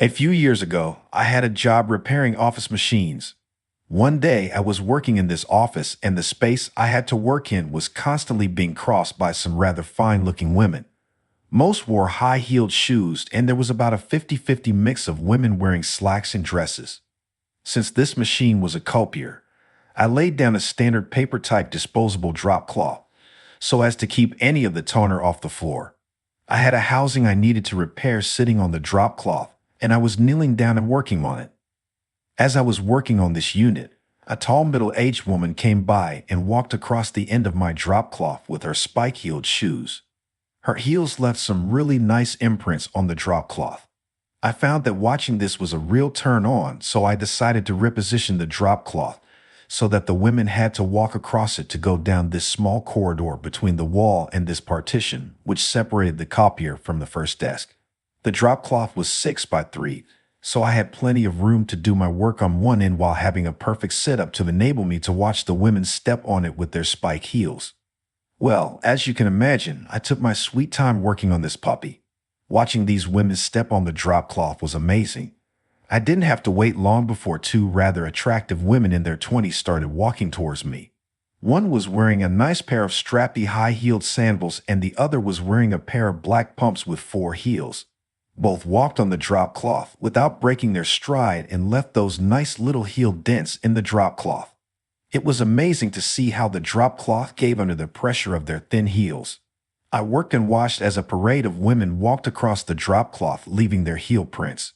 A few years ago, I had a job repairing office machines. One day, I was working in this office, and the space I had to work in was constantly being crossed by some rather fine looking women. Most wore high heeled shoes, and there was about a 50-50 mix of women wearing slacks and dresses. Since this machine was a copier, I laid down a standard paper type disposable drop cloth so as to keep any of the toner off the floor. I had a housing I needed to repair sitting on the drop cloth, and I was kneeling down and working on it. As I was working on this unit, a tall middle-aged woman came by and walked across the end of my drop cloth with her spike-heeled shoes. Her heels left some really nice imprints on the drop cloth. I found that watching this was a real turn on, so I decided to reposition the drop cloth so that the women had to walk across it to go down this small corridor between the wall and this partition, which separated the copier from the first desk. The drop cloth was 6 by 3, so I had plenty of room to do my work on one end while having a perfect setup to enable me to watch the women step on it with their spike heels. Well, as you can imagine, I took my sweet time working on this puppy. Watching these women step on the drop cloth was amazing. I didn't have to wait long before two rather attractive women in their 20s started walking towards me. One was wearing a nice pair of strappy high-heeled sandals and the other was wearing a pair of black pumps with 4 heels. Both walked on the drop cloth without breaking their stride and left those nice little heel dents in the drop cloth. It was amazing to see how the drop cloth gave under the pressure of their thin heels. I worked and watched as a parade of women walked across the drop cloth, leaving their heel prints.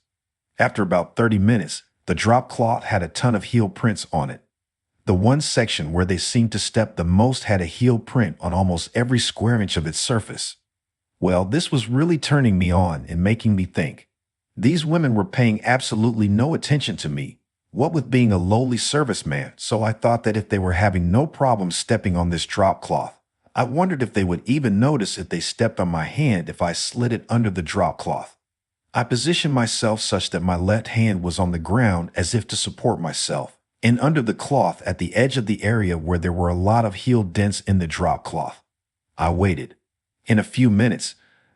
After about 30 minutes, the drop cloth had a ton of heel prints on it. The one section where they seemed to step the most had a heel print on almost every square inch of its surface. Well, this was really turning me on and making me think. These women were paying absolutely no attention to me, what with being a lowly serviceman, so I thought that if they were having no problem stepping on this drop cloth, I wondered if they would even notice if they stepped on my hand if I slid it under the drop cloth. I positioned myself such that my left hand was on the ground as if to support myself, and under the cloth at the edge of the area where there were a lot of heel dents in the drop cloth. I waited. In a few minutes,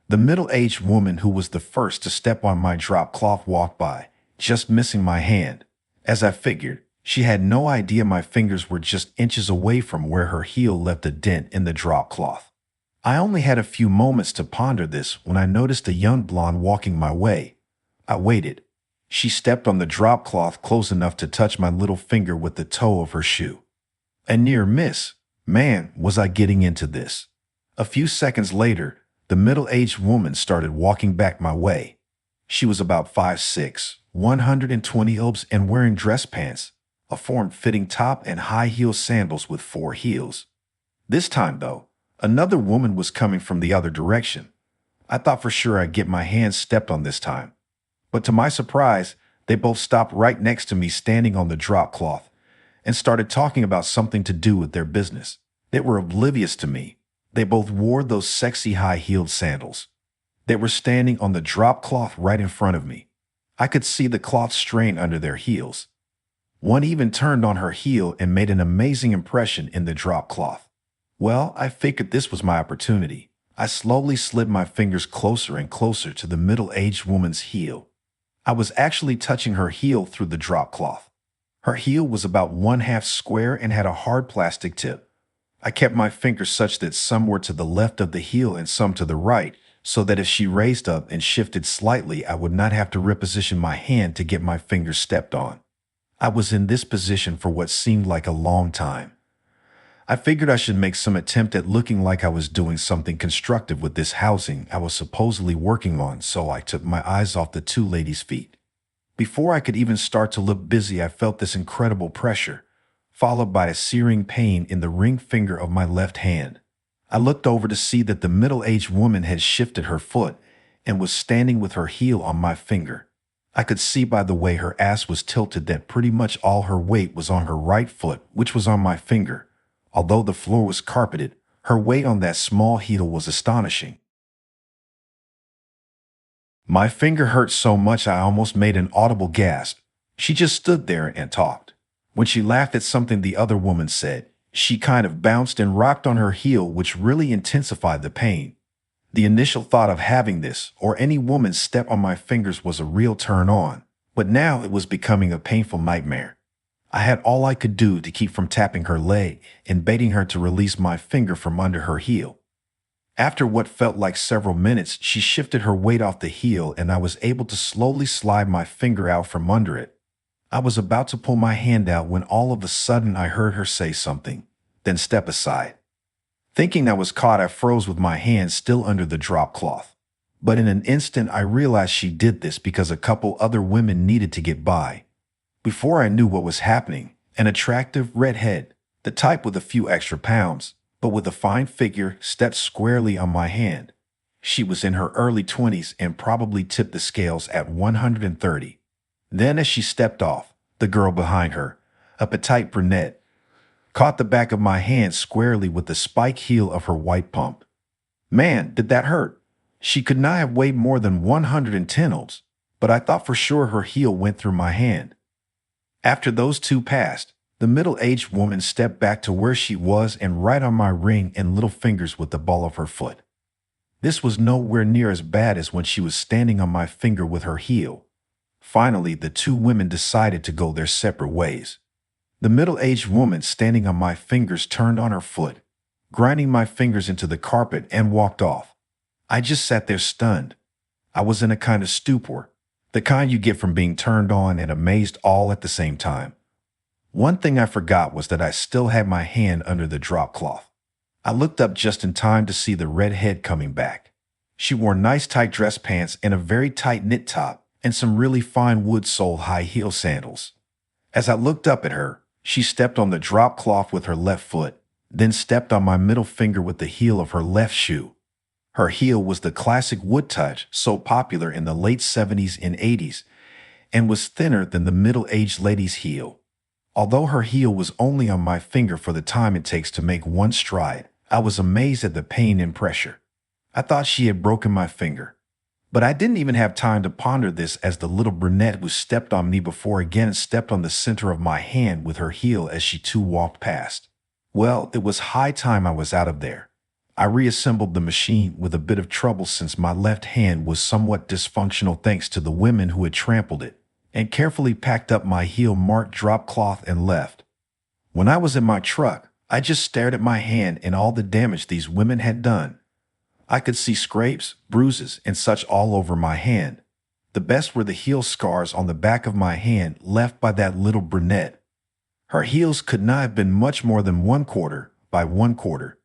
the middle-aged woman who was the first to step on my drop cloth walked by, just missing my hand. As I figured, she had no idea my fingers were just inches away from where her heel left a dent in the drop cloth. I only had a few moments to ponder this when I noticed a young blonde walking my way. I waited. She stepped on the drop cloth close enough to touch my little finger with the toe of her shoe. A near miss. Man, was I getting into this. A few seconds later, the middle-aged woman started walking back my way. She was about 5'6", 120 lbs and wearing dress pants, a form-fitting top and high-heel sandals with 4 heels. This time, though, another woman was coming from the other direction. I thought for sure I'd get my hands stepped on this time. But to my surprise, they both stopped right next to me standing on the drop cloth and started talking about something to do with their business. They were oblivious to me. They both wore those sexy high-heeled sandals. They were standing on the drop cloth right in front of me. I could see the cloth strain under their heels. One even turned on her heel and made an amazing impression in the drop cloth. Well, I figured this was my opportunity. I slowly slid my fingers closer and closer to the middle-aged woman's heel. I was actually touching her heel through the drop cloth. Her heel was about 1/2 square and had a hard plastic tip. I kept my fingers such that some were to the left of the heel and some to the right, so that if she raised up and shifted slightly, I would not have to reposition my hand to get my fingers stepped on. I was in this position for what seemed like a long time. I figured I should make some attempt at looking like I was doing something constructive with this housing I was supposedly working on, so I took my eyes off the two ladies' feet. Before I could even start to look busy, I felt this incredible pressure, followed by a searing pain in the ring finger of my left hand. I looked over to see that the middle-aged woman had shifted her foot and was standing with her heel on my finger. I could see by the way her ass was tilted that pretty much all her weight was on her right foot, which was on my finger. Although the floor was carpeted, her weight on that small heel was astonishing. My finger hurt so much I almost made an audible gasp. She just stood there and talked. When she laughed at something the other woman said, she kind of bounced and rocked on her heel, which really intensified the pain. The initial thought of having this or any woman's step on my fingers was a real turn on, but now it was becoming a painful nightmare. I had all I could do to keep from tapping her leg and baiting her to release my finger from under her heel. After what felt like several minutes, she shifted her weight off the heel and I was able to slowly slide my finger out from under it. I was about to pull my hand out when all of a sudden I heard her say something, then step aside. Thinking I was caught, I froze with my hand still under the drop cloth. But in an instant, I realized she did this because a couple other women needed to get by. Before I knew what was happening, an attractive redhead, the type with a few extra pounds, but with a fine figure, stepped squarely on my hand. She was in her early 20s and probably tipped the scales at 130. Then as she stepped off, the girl behind her, a petite brunette, caught the back of my hand squarely with the spike heel of her white pump. Man, did that hurt. She could not have weighed more than 110 ounces, but I thought for sure her heel went through my hand. After those two passed, the middle-aged woman stepped back to where she was and right on my ring and little fingers with the ball of her foot. This was nowhere near as bad as when she was standing on my finger with her heel. Finally, the two women decided to go their separate ways. The middle-aged woman standing on my fingers turned on her foot, grinding my fingers into the carpet and walked off. I just sat there stunned. I was in a kind of stupor, the kind you get from being turned on and amazed all at the same time. One thing I forgot was that I still had my hand under the drop cloth. I looked up just in time to see the redhead coming back. She wore nice tight dress pants and a very tight knit top and some really fine wood-soled high heel sandals. As I looked up at her, she stepped on the drop cloth with her left foot, then stepped on my middle finger with the heel of her left shoe. Her heel was the classic wood touch so popular in the late 70s and 80s and was thinner than the middle-aged lady's heel. Although her heel was only on my finger for the time it takes to make one stride, I was amazed at the pain and pressure. I thought she had broken my finger. But I didn't even have time to ponder this as the little brunette who stepped on me before again stepped on the center of my hand with her heel as she too walked past. Well, it was high time I was out of there. I reassembled the machine with a bit of trouble since my left hand was somewhat dysfunctional thanks to the women who had trampled it, and carefully packed up my heel-marked drop cloth and left. When I was in my truck, I just stared at my hand and all the damage these women had done. I could see scrapes, bruises, and such all over my hand. The best were the heel scars on the back of my hand left by that little brunette. Her heels could not have been much more than 1/4 by 1/4.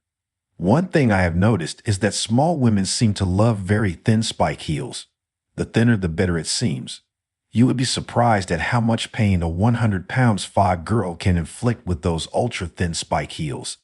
One thing I have noticed is that small women seem to love very thin spike heels. The thinner the better it seems. You would be surprised at how much pain a 100 pounds 5 girl can inflict with those ultra-thin spike heels.